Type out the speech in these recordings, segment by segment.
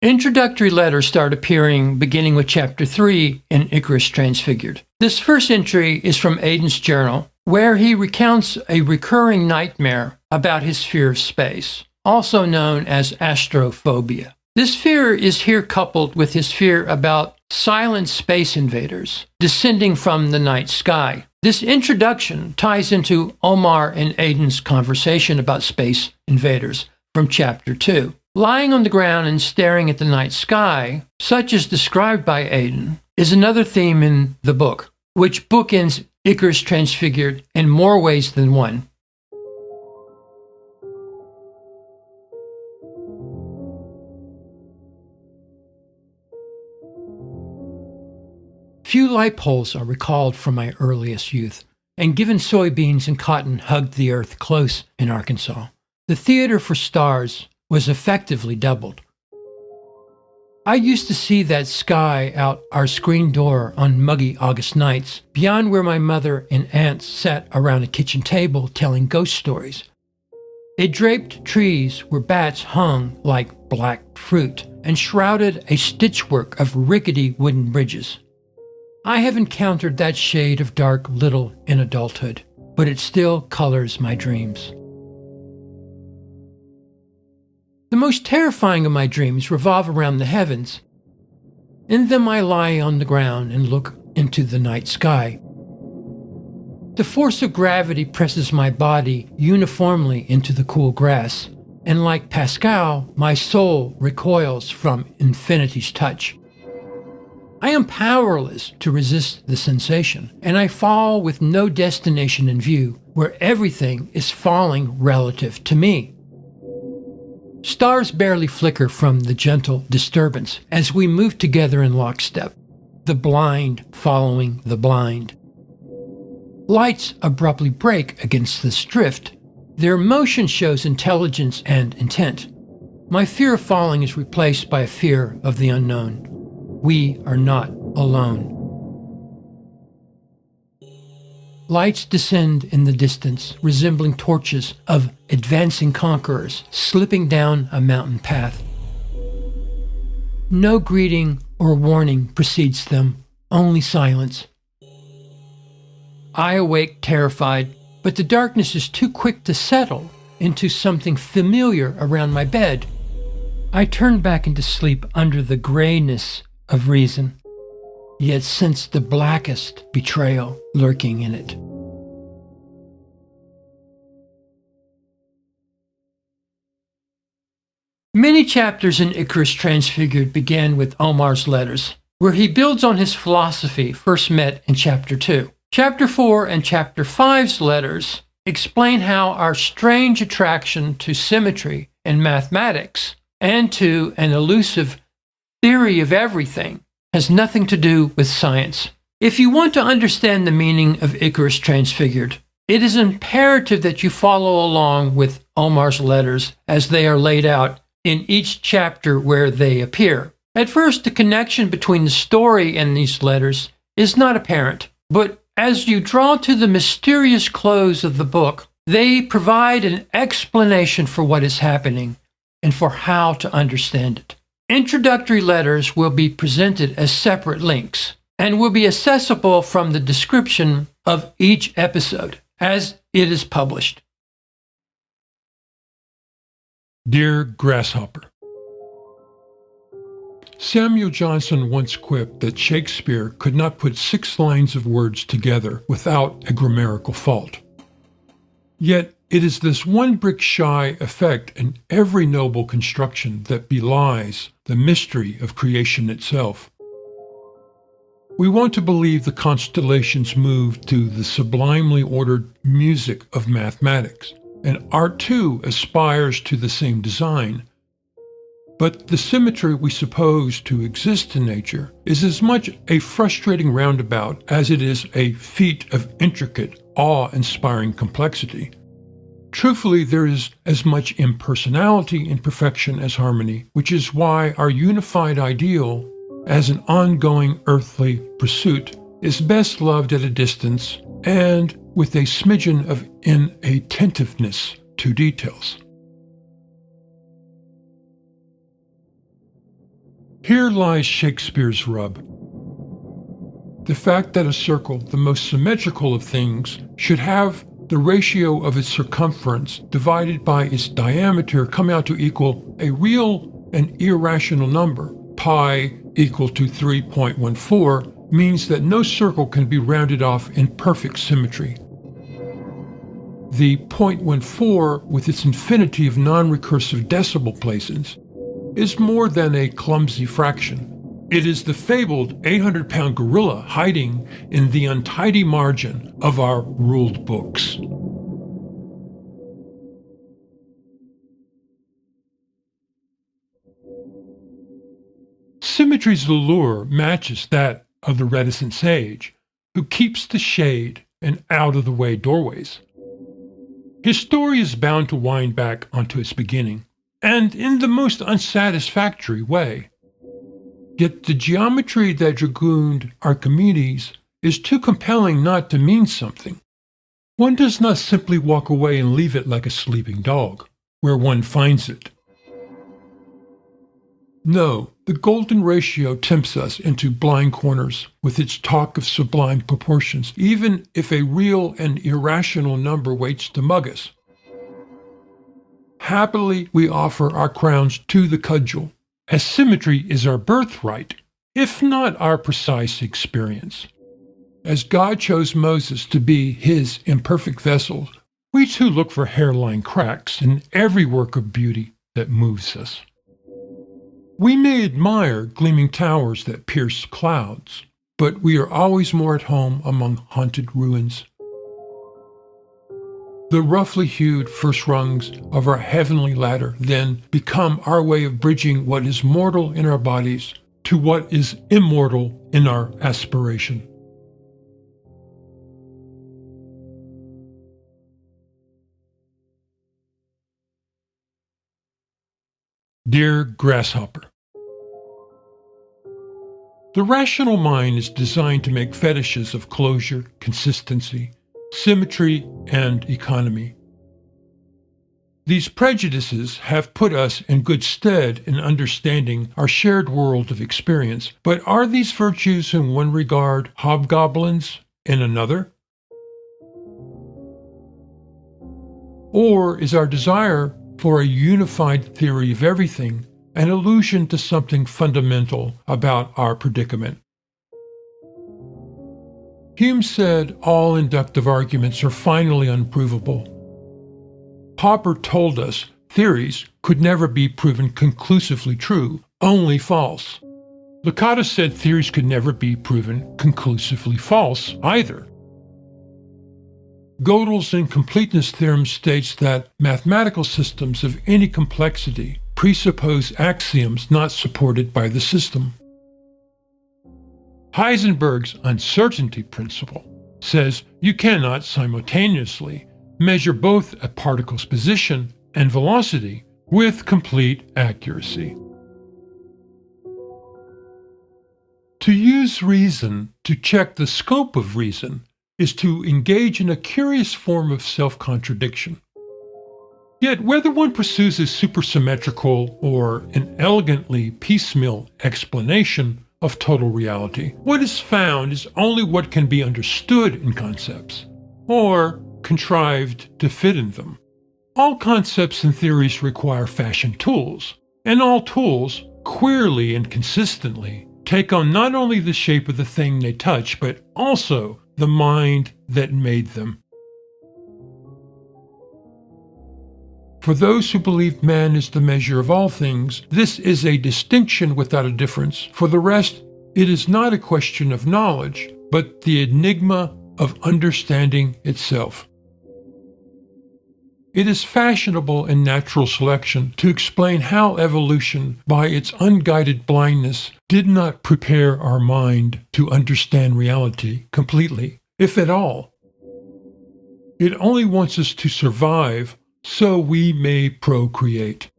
Introductory letters start appearing beginning with Chapter 3 in Icarus Transfigured. This first entry is from Aiden's journal, where he recounts a recurring nightmare about his fear of space, also known as astrophobia. This fear is here coupled with his fear about silent space invaders descending from the night sky. This introduction ties into Omar and Aiden's conversation about space invaders from Chapter 2. Lying on the ground and staring at the night sky, such as described by Aiden, is another theme in the book, which bookends Icarus Transfigured in more ways than one. Few light poles are recalled from my earliest youth, and given soybeans and cotton hugged the earth close in Arkansas, the theater for stars was effectively doubled. I used to see that sky out our screen door on muggy August nights, beyond where my mother and aunts sat around a kitchen table telling ghost stories. It draped trees where bats hung like black fruit and shrouded a stitchwork of rickety wooden bridges. I have encountered that shade of dark little in adulthood, but it still colors my dreams. The most terrifying of my dreams revolve around the heavens. In them I lie on the ground and look into the night sky. The force of gravity presses my body uniformly into the cool grass, and like Pascal, my soul recoils from infinity's touch. I am powerless to resist the sensation, and I fall with no destination in view, where everything is falling relative to me. Stars barely flicker from the gentle disturbance as we move together in lockstep, the blind following the blind. Lights abruptly break against this drift. Their motion shows intelligence and intent. My fear of falling is replaced by a fear of the unknown. We are not alone. Lights descend in the distance, resembling torches of advancing conquerors slipping down a mountain path. No greeting or warning precedes them, only silence. I awake terrified, but the darkness is too quick to settle into something familiar around my bed. I turn back into sleep under the grayness of reason, yet sense the blackest betrayal lurking in it. Many chapters in Icarus Transfigured began with Omar's letters, where he builds on his philosophy first met in Chapter 2. Chapter 4 and Chapter 5's letters explain how our strange attraction to symmetry in mathematics and to an elusive theory of everything has nothing to do with science. If you want to understand the meaning of Icarus Transfigured, it is imperative that you follow along with Omar's letters as they are laid out in each chapter where they appear. At first, the connection between the story and these letters is not apparent, but as you draw to the mysterious close of the book, they provide an explanation for what is happening and for how to understand it. Introductory letters will be presented as separate links and will be accessible from the description of each episode as it is published. Dear Grasshopper, Samuel Johnson once quipped that Shakespeare could not put 6 lines of words together without a grammatical fault. Yet it is this one brick shy effect in every noble construction that belies the mystery of creation itself. We want to believe the constellations move to the sublimely ordered music of mathematics, and art too aspires to the same design. But the symmetry we suppose to exist in nature is as much a frustrating roundabout as it is a feat of intricate, awe-inspiring complexity. Truthfully, there is as much impersonality in perfection as harmony, which is why our unified ideal, as an ongoing earthly pursuit, is best loved at a distance and with a smidgen of inattentiveness to details. Here lies Shakespeare's rub. The fact that a circle, the most symmetrical of things, should have the ratio of its circumference divided by its diameter come out to equal a real and irrational number, pi equal to 3.14, means that no circle can be rounded off in perfect symmetry. The 0.14, with its infinity of non-recursive decimal places, is more than a clumsy fraction. It is the fabled 800-pound gorilla hiding in the untidy margin of our ruled books. Symmetry's allure matches that of the reticent sage, who keeps the shade and out-of-the-way doorways. His story is bound to wind back onto its beginning, and in the most unsatisfactory way. Yet the geometry that dragooned Archimedes is too compelling not to mean something. One does not simply walk away and leave it like a sleeping dog, where one finds it. No, the golden ratio tempts us into blind corners with its talk of sublime proportions, even if a real and irrational number waits to mug us. Happily, we offer our crowns to the cudgel, as symmetry is our birthright, if not our precise experience. As God chose Moses to be his imperfect vessel, we too look for hairline cracks in every work of beauty that moves us. We may admire gleaming towers that pierce clouds, but we are always more at home among haunted ruins. The roughly hewed first rungs of our heavenly ladder then become our way of bridging what is mortal in our bodies to what is immortal in our aspiration. Dear Grasshopper, the rational mind is designed to make fetishes of closure, consistency, symmetry, and economy. These prejudices have put us in good stead in understanding our shared world of experience, but are these virtues in one regard hobgoblins in another? Or is our desire for a unified theory of everything an allusion to something fundamental about our predicament? Hume said all inductive arguments are finally unprovable. Popper told us theories could never be proven conclusively true, only false. Licata said theories could never be proven conclusively false either. Gödel's incompleteness theorem states that mathematical systems of any complexity presuppose axioms not supported by the system. Heisenberg's uncertainty principle says you cannot simultaneously measure both a particle's position and velocity with complete accuracy. To use reason to check the scope of reason is to engage in a curious form of self-contradiction. Yet whether one pursues a supersymmetrical or an elegantly piecemeal explanation of total reality, what is found is only what can be understood in concepts, or contrived to fit in them. All concepts and theories require fashioned tools, and all tools, queerly and consistently, take on not only the shape of the thing they touch, but also the mind that made them. For those who believe man is the measure of all things, this is a distinction without a difference. For the rest, it is not a question of knowledge, but the enigma of understanding itself. It is fashionable in natural selection to explain how evolution, by its unguided blindness, did not prepare our mind to understand reality completely, if at all. It only wants us to survive so we may procreate.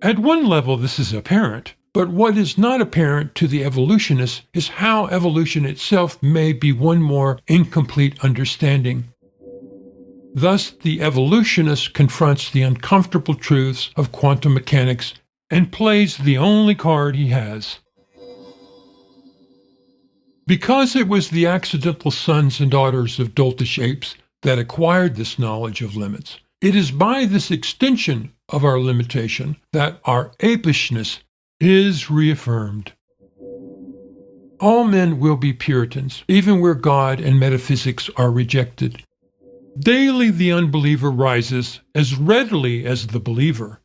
At one level, this is apparent, but what is not apparent to the evolutionist is how evolution itself may be one more incomplete understanding. Thus, the evolutionist confronts the uncomfortable truths of quantum mechanics and plays the only card he has. Because it was the accidental sons and daughters of doltish apes that acquired this knowledge of limits, it is by this extension of our limitation that our apishness is reaffirmed. All men will be Puritans, even where God and metaphysics are rejected. Daily the unbeliever rises as readily as the believer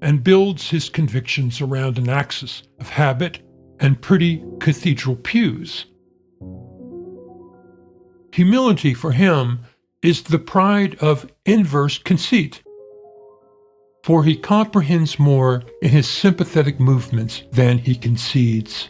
and builds his convictions around an axis of habit and pretty cathedral pews. Humility for him is the pride of inverse conceit, for he comprehends more in his sympathetic movements than he concedes.